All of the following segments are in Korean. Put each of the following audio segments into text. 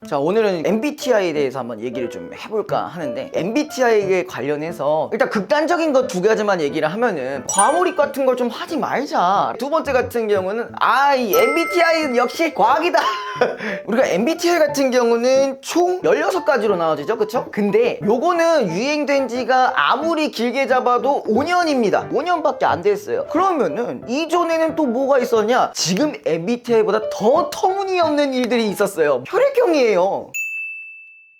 자, 오늘은 MBTI에 대해서 한번 얘기를 좀 해볼까 하는데, MBTI에 관련해서 일단 극단적인 것 두 가지만 얘기를 하면은 과몰입 같은 걸 좀 하지 말자. 두 번째 같은 경우는 이 MBTI는 역시 과학이다. 우리가 MBTI 같은 경우는 총 16가지로 나눠지죠, 그쵸? 근데 요거는 유행된 지가 아무리 길게 잡아도 5년입니다 5년밖에 안 됐어요. 그러면은 이전에는 또 뭐가 있었냐? 지금 MBTI보다 더 터무니없는 일들이 있었어요. 혈액형이에요.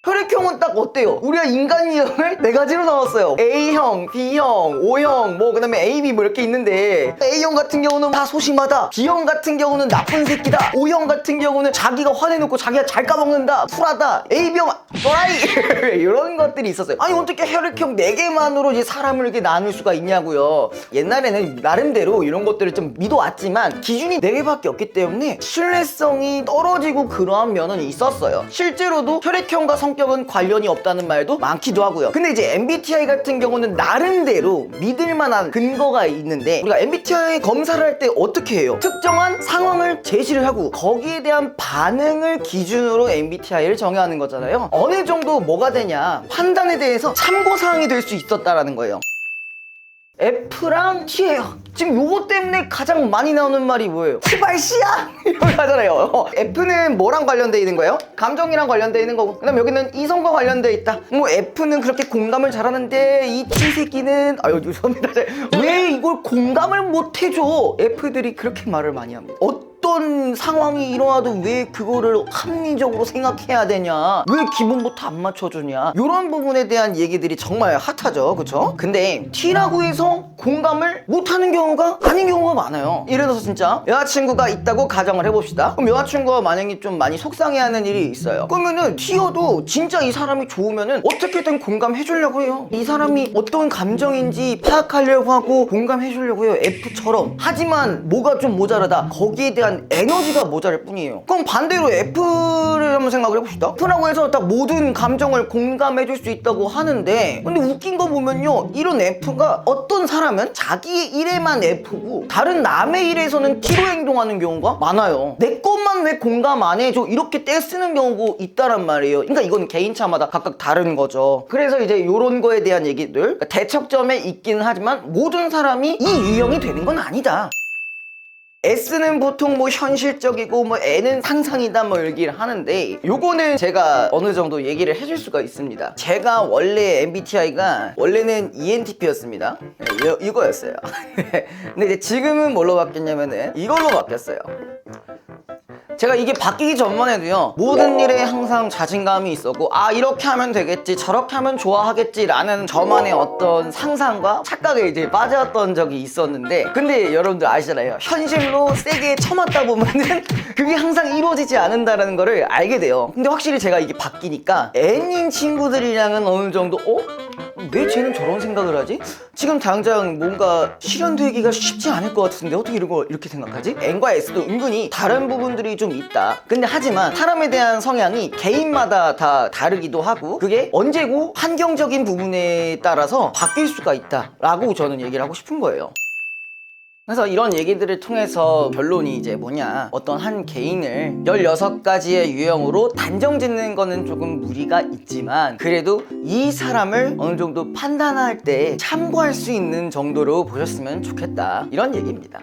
혈액형은 딱 어때요? 우리가 인간 유형을 4가지로 나눴어요. A형, B형, O형, 그 다음에 AB 이렇게 있는데, A형 같은 경우는 다 소심하다, B형 같은 경우는 나쁜 새끼다, O형 같은 경우는 자기가 화내놓고 자기가 잘 까먹는다, 쿨하다, AB형 또라이 이런 것들이 있었어요. 아니 어떻게 혈액형 4개만으로 이제 사람을 이렇게 나눌 수가 있냐고요. 옛날에는 나름대로 이런 것들을 좀 믿어왔지만 기준이 4개밖에 없기 때문에 신뢰성이 떨어지고 그러한 면은 있었어요. 실제로도 혈액형과 성격은 관련이 없다는 말도 많기도 하고요. 근데 이제 MBTI 같은 경우는 나름대로 믿을만한 근거가 있는데, 우리가 MBTI 검사를 할 때 어떻게 해요? 특정한 상황을 제시를 하고 거기에 대한 반응을 기준으로 MBTI를 정의하는 거잖아요. 어느 정도 뭐가 되냐, 판단에 대해서 참고사항이 될 수 있었다라는 거예요. F랑 T예요. 지금 요거 때문에 가장 많이 나오는 말이 뭐예요? 티발씨야! 이런 거 하잖아요. F는 뭐랑 관련돼 있는 거예요? 감정이랑 관련돼 있는 거고, 그 다음 여기는 이성과 관련돼 있다. F는 그렇게 공감을 잘하는데 이 T 새끼는 죄송합니다. 왜 이걸 공감을 못 해줘? F들이 그렇게 말을 많이 합니다. 어떤 상황이 일어나도 왜 그거를 합리적으로 생각해야 되냐, 왜 기분부터 안 맞춰주냐, 이런 부분에 대한 얘기들이 정말 핫하죠, 그쵸? 근데 T라고 해서 공감을 못하는 경우가 아닌 경우가 많아요. 예를 들어서 진짜 여자친구가 있다고 가정을 해봅시다. 그럼 여자친구가 만약에 좀 많이 속상해하는 일이 있어요. 그러면은 T여도 진짜 이 사람이 좋으면은 어떻게든 공감해주려고 해요. 이 사람이 어떤 감정인지 파악하려고 하고 공감해주려고 해요, F처럼. 하지만 뭐가 좀 모자라다, 거기에 대한 에너지가 모자랄 뿐이에요. 그럼 반대로 F를 한번 생각을 해봅시다. F라고 해서 딱 모든 감정을 공감해줄 수 있다고 하는데, 근데 웃긴 거 보면요, 이런 F가 어떤 사람은 자기의 일에만 F고 다른 남의 일에서는 T로 행동하는 경우가 많아요. 내 것만 왜 공감 안 해줘, 이렇게 떼쓰는 경우가 있다란 말이에요. 그러니까 이건 개인차마다 각각 다른 거죠. 그래서 이제 이런 거에 대한 얘기들, 그러니까 대척점에 있기는 하지만 모든 사람이 이 유형이 되는 건 아니다. S는 보통 현실적이고 N은 상상이다 얘기를 하는데, 요거는 제가 어느 정도 얘기를 해줄 수가 있습니다. 제가 원래 MBTI가 원래는 ENTP였습니다. 이거였어요. 근데 이제 지금은 뭘로 바뀌었냐면은 이걸로 바뀌었어요. 제가 이게 바뀌기 전만 해도요, 모든 일에 항상 자신감이 있었고, 이렇게 하면 되겠지, 저렇게 하면 좋아하겠지 라는 저만의 어떤 상상과 착각에 이제 빠졌던 적이 있었는데, 근데 여러분들 아시잖아요, 현실로 세게 쳐맞다 보면은 그게 항상 이루어지지 않는다는 거를 알게 돼요. 근데 확실히 제가 이게 바뀌니까 N인 친구들이랑은 어느 정도 왜 쟤는 저런 생각을 하지? 지금 당장 뭔가 실현되기가 쉽지 않을 것 같은데 어떻게 이렇게 생각하지? N과 S도 은근히 다른 부분들이 좀 있다. 근데 하지만 사람에 대한 성향이 개인마다 다 다르기도 하고, 그게 언제고 환경적인 부분에 따라서 바뀔 수가 있다 라고 저는 얘기를 하고 싶은 거예요. 그래서 이런 얘기들을 통해서 결론이 이제 뭐냐, 어떤 한 개인을 16가지의 유형으로 단정 짓는 거는 조금 무리가 있지만, 그래도 이 사람을 어느 정도 판단할 때 참고할 수 있는 정도로 보셨으면 좋겠다, 이런 얘기입니다.